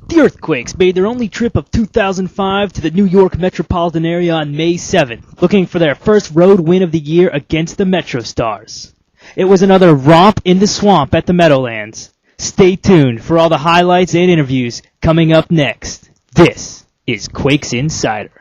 The Earthquakes made their only trip of 2005 to the New York metropolitan area on May 7th, looking for their first road win of the year against the Metro Stars. It was another romp in the swamp at the Meadowlands. Stay tuned for all the highlights and interviews coming up next. This is Quakes Insider.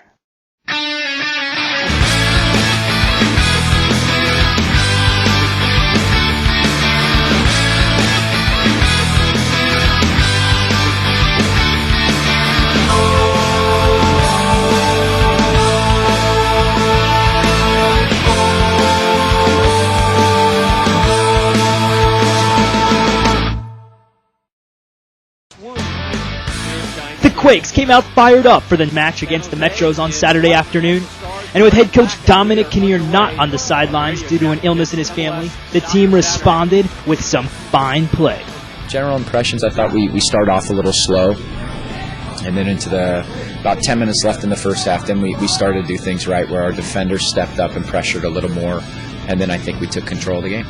The Quakes came out fired up for the match against the Metros on Saturday afternoon, and with head coach Dominic Kinnear not on the sidelines due to an illness in his family, the team responded with some fine play. General impressions, I thought we started off a little slow, and then into about 10 minutes left in the first half, then we started to do things right where our defenders stepped up and pressured a little more, and then I think we took control of the game.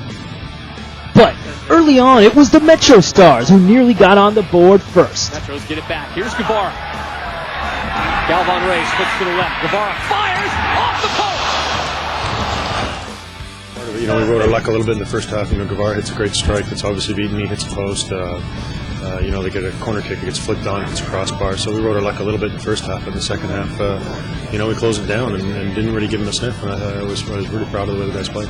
But early on, it was the Metro Stars who nearly got on the board first. Metros get it back. Here's Guevara. Galvan Ray splits to the left. Guevara fires off the post. We rode our luck a little bit in the first half. Guevara hits a great strike. That's obviously beaten me. Hits the post. They get a corner kick. It gets flicked on. Hits a crossbar. So we rode our luck a little bit in the first half. But in the second half, we closed it down and didn't really give them a sniff. And I was really proud of the way the guys played.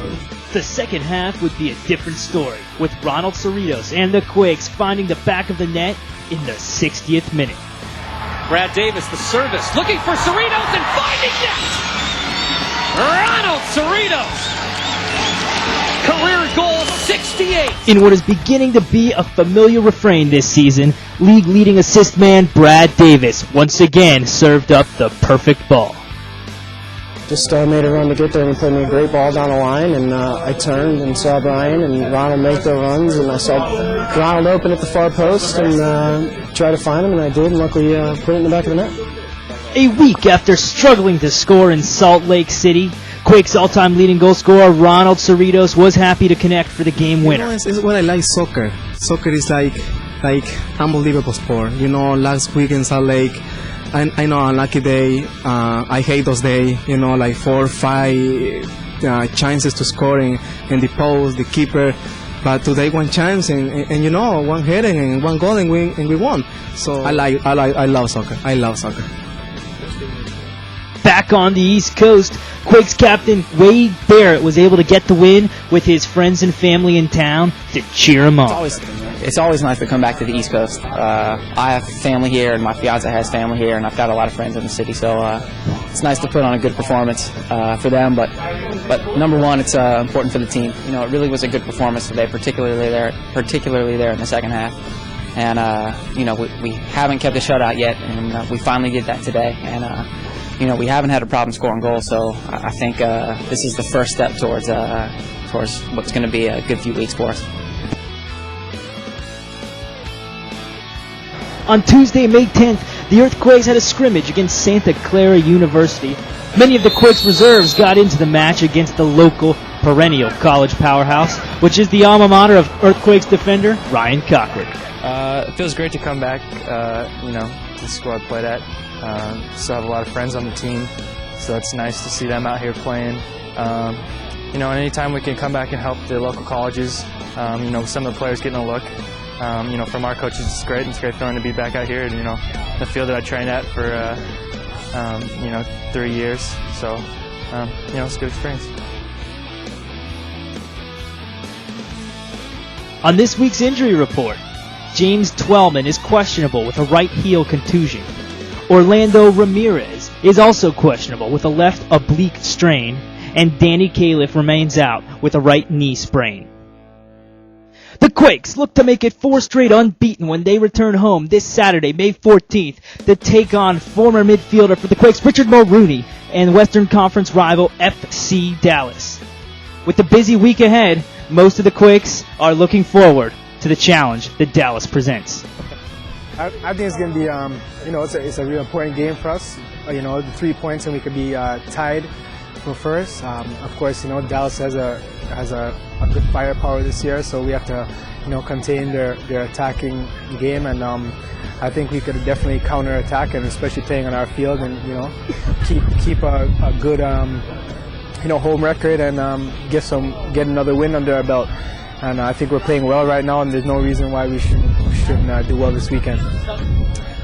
The second half would be a different story, with Ronald Cerritos and the Quakes finding the back of the net in the 60th minute. Brad Davis, the service, looking for Cerritos and finding net! Ronald Cerritos! Career goal 68! In what is beginning to be a familiar refrain this season, league-leading assist man Brad Davis once again served up the perfect ball. Just made a run to get there, and he played me a great ball down the line, and I turned and saw Brian and Ronald make their runs, and I saw Ronald open at the far post and try to find him, and I did, and luckily put it in the back of the net. A week after struggling to score in Salt Lake City, Quakes' all-time leading goal scorer Ronald Cerritos was happy to connect for the game winner. It's what I like soccer. Soccer is like unbelievable sport. Last week in Salt Lake, I know a lucky day. I hate those days. 4 or 5 chances to score in the post, the keeper. But today one chance and one heading and one goal and we won. So I love soccer. I love soccer. Back on the East Coast, Quakes captain Wade Barrett was able to get the win with his friends and family in town to cheer him on. It's always nice to come back to the East Coast. I have family here, and my fiance has family here, and I've got a lot of friends in the city, so it's nice to put on a good performance for them. But number one, it's important for the team. It really was a good performance today, particularly there in the second half. And we haven't kept a shutout yet, and we finally did that today. And we haven't had a problem scoring goals, so I think this is the first step towards what's going to be a good few weeks for us. On Tuesday, May 10th, the Earthquakes had a scrimmage against Santa Clara University. Many of the Quakes reserves got into the match against the local perennial college powerhouse, which is the alma mater of Earthquakes defender Ryan Cochran. It feels great to come back, to the school I played at. Still have a lot of friends on the team, so it's nice to see them out here playing. And anytime we can come back and help the local colleges, some of the players getting a look, from our coaches, it's great. And it's a great feeling to be back out here, and the field that I trained at for 3 years. So it's a good experience. On this week's injury report, James Twellman is questionable with a right heel contusion. Orlando Ramirez is also questionable with a left oblique strain, and Danny Califf remains out with a right knee sprain. The Quakes look to make it 4 straight unbeaten when they return home this Saturday, May 14th, to take on former midfielder for the Quakes, Richard Mulrooney, and Western Conference rival FC Dallas. With the busy week ahead, most of the Quakes are looking forward to the challenge that Dallas presents. I think it's going to be, it's a real important game for us. The 3 points and we could be tied for first. Of course, Dallas has a good firepower this year, so we have to, contain their attacking game and I think we could definitely counterattack, and especially playing on our field, and keep a good home record and get another win under our belt. And I think we're playing well right now, and there's no reason why we shouldn't do well this weekend.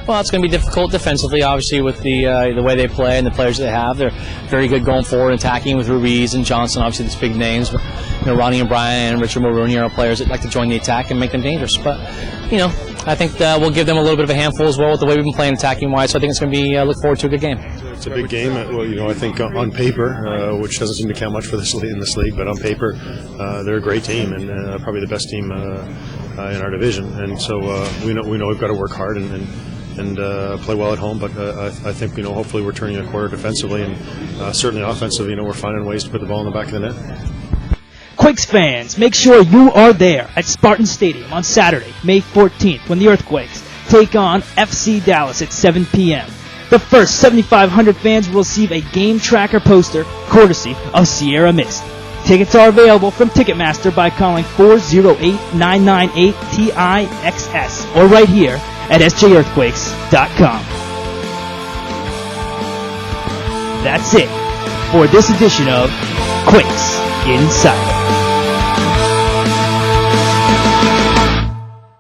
Well, it's going to be difficult defensively, obviously, with the way they play and the players they have. They're very good going forward, attacking with Ruiz and Johnson, obviously these big names. But, Ronnie O'Brien and Richard Mulrooney are players that like to join the attack and make them dangerous. But, I think we'll give them a little bit of a handful as well with the way we've been playing attacking-wise. So I think it's going to be look forward to a good game. It's a big game. I think on paper, which doesn't seem to count much for in this league, but on paper, they're a great team and probably the best team in our division. And so we know we've got to work hard and play well at home. But I think hopefully we're turning a corner defensively and certainly offensively. We're finding ways to put the ball in the back of the net. Quakes fans, make sure you are there at Spartan Stadium on Saturday, May 14th, when the Earthquakes take on FC Dallas at 7 p.m. The first 7,500 fans will receive a game tracker poster courtesy of Sierra Mist. Tickets are available from Ticketmaster by calling 408-998-TIXS or right here at SJEarthquakes.com. That's it for this edition of Quakes Insider.